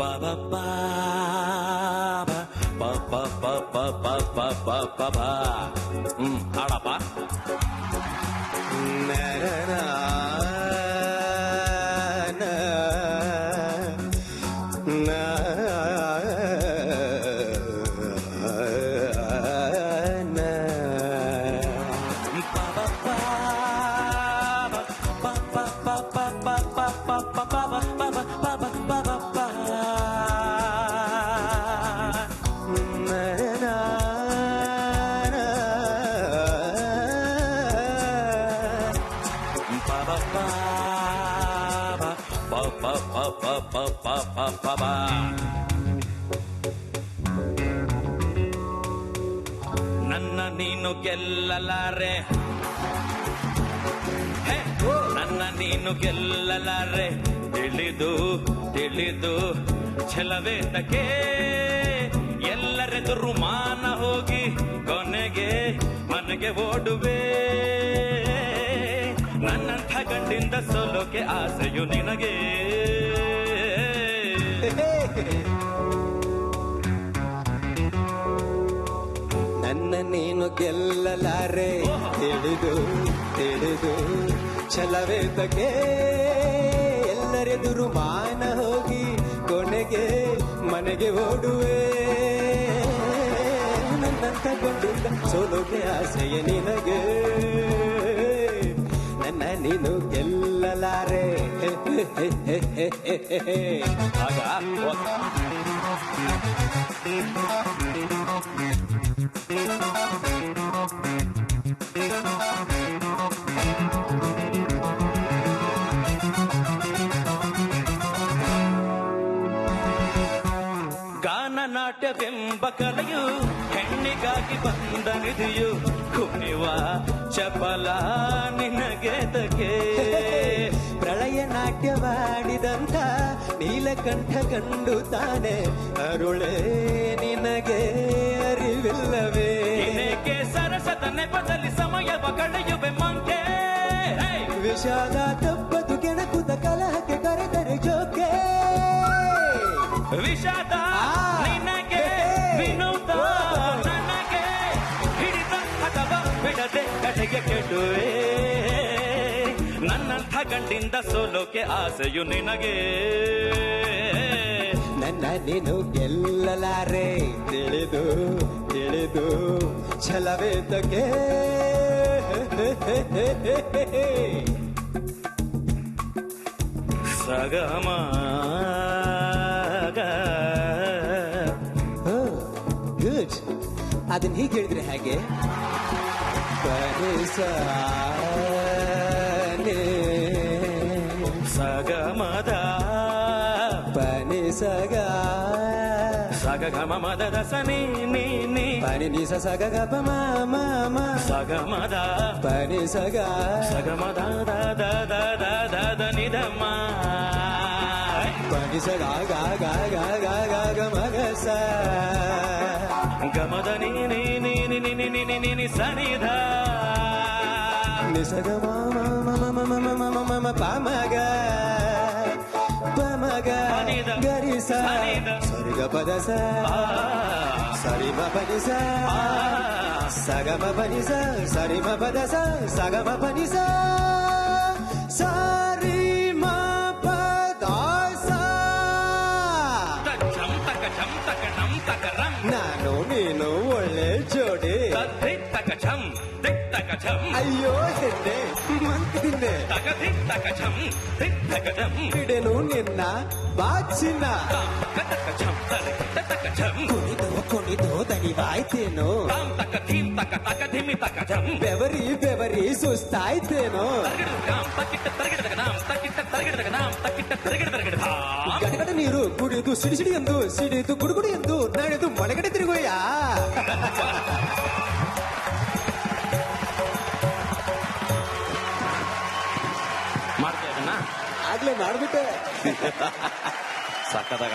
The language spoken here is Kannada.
ba ba ba ba ba ba ba ba ba ba ba ba. ಹಾಡಪ್ಪ. ನನ್ನ ನೀನು ಗೆಲ್ಲಲಾರೆ, ನನ್ನ ನೀನು ಗೆಲ್ಲಲಾರೆ, ತಿಳಿದು ತಿಳಿದು ಛಲವೇತಕ್ಕೆ ಎಲ್ಲರೆದುರು ಮಾನ ಹೋಗಿ ಕೊನೆಗೆ ಮನೆಗೆ ಓಡುವೆ. ನನ್ನಂಥ ಗಂಡಿಂದ ಸೋಲೋಕೆ ಆಸೆಯು ನಿನಗೆ. ನನ್ನ ನೀನು ಗೆಲ್ಲಲಾರೆ, ತಿಳಿದು ತಿಳಿದು ಛಲವೇತಕ್ಕೆ ಎಲ್ಲರೆದುರು ಮಾನ ಹೋಗಿ ಕೊನೆಗೆ ಮನೆಗೆ ಓಡುವೆ. ನನ್ನಂಥ ಗಂಡಿಂದ ಸೋಲೋಕೆ ಆಸೆಯ ನಿನಗೆ. ನನ್ನ ನೀನು ಗೆಲ್ಲಲಾರೆ. ಆಗ ಗಾನನಾಟ್ಯವೆಂಬ ಕಲೆಯು ಹೆಣ್ಣಿಗಾಗಿ ಬಂದ ನಿಧಿಯು ಕುಣಿವ ಚಪಲ ನಿನಗೆದಕ್ಕೆ. ಪ್ರಳಯ ನಾಟ್ಯವಾಡಿದಂತ ನೀಲಕಂಠ ಕಂಡು ತಾನೆ ಅರುಳೇ ನಿನಗೆ ಅರಿವಿಲ್ಲವೇ. ಏಕೆ ಸರಸದ ನೆಪದಲ್ಲಿ ಸಮಯವ ಕಳೆಯುವೆ ಮಂಕೆ. ವಿಷಾದ ತಪ್ಪದು ಕೆಣಕುದ ಕಲಹಕ್ಕೆ ಕರೆದರೆ ಜೋಕೆ. ವಿಷಾದ ನಿನಗೆ ವಿನೋದ ನನಗೆ, ಹಿಡಿದ ಅಥವಾ ಬಿಡದೆ ಕಡೆಗೆ ಕೆಡುವೆ. ನನ್ನಂಥ ಗಂಡಿಂದ ಸೋಲೋಕೆ ಆಸೆಯು ನಿನಗೆ. ನನ್ನ ನೀನು ಗೆಲ್ಲಲಾರೆ, ತಿಳಿದು ತಿಳಿದು ಛಲವೇತಕ್ಕೆ. ಸಗಮ ಗುಡ್. ಅದನ್ನ ಹೀಗೆ ಹೇಳಿದ್ರೆ ಹೇಗೆ? ಸಗಮದ ಪನಿ ಸಗ ಸಗ ಗಮ ಮದದ ಸನಿ ನೀ ನೀ ಪನಿ ನಿ ಸ ಸಗ ಗ ಪ ಮ ಮ ಮ ಸಗಮದ ಪನಿ ಸಗ ಸಗಮದ ದ ದ ದ ದ ದ ದ ನಿಧಮ ಪನಿ ಸ ಗ ಗ ಗ ಗ ಗ ಗ ಗ ಮ ಗ ಸ ಗಮದ ನೀ ನೀ ನೀ ನೀ ನೀ ನೀ ನೀ ನೀ ನೀ ಸನಿಧ ನಿ ಸ ಗ ಮ ಮ ಮ ಮ ಮ ಮ ಮ ಮ ಮ ಪ ಮ ಗ ಪ ಮ ಗ ಗರಿ ಸ ಸರಿ ಗ ಪದ ಸ ಸರಿ ಮ ಪನಿ ಸ ಸ ಗ ಮ ಪನಿ ಸ ಸರಿ ಮ ಪದ ಸ ಸ ಗ ಮ ಪನಿ ಸ ಸರಿ ಮ ಪದ ಸ. ನಾನು ನೀನು ಒಳ್ಳೆ ಜೋಡಿ. ಅಯ್ಯೋ ಹೆಣ್ಣೆ ಮಂತಿದ್ದೆ ಬಿಡೆನು ನಿನ್ನ ಬಾಚಿನ. ಕುಣಿದು ಕುಣಿದು ದಣಿವಾಯ್ತೇನೋ, ಬೆವರಿ ಬೆವರಿ ಸುಸ್ತಾಯ್ತೇನೋ. ಗಡಗಡ ನೀರು ಕುಡಿದು ಸಿಡಿ ಸಿಡಿ ಎಂದು ಸಿಡಿದು ಗುಡುಗುಡಿ ಎಂದು ನಡೆದು ಮನೆಗಡೆ ತಿರುಗೋಯ್ಯ. ಮಾಡ್ತೇವೆ ಆಗ್ಲೇ ಮಾಡ್ಬಿಟ್ಟೆ. ಸಕ್ಕತ್ತಾಗ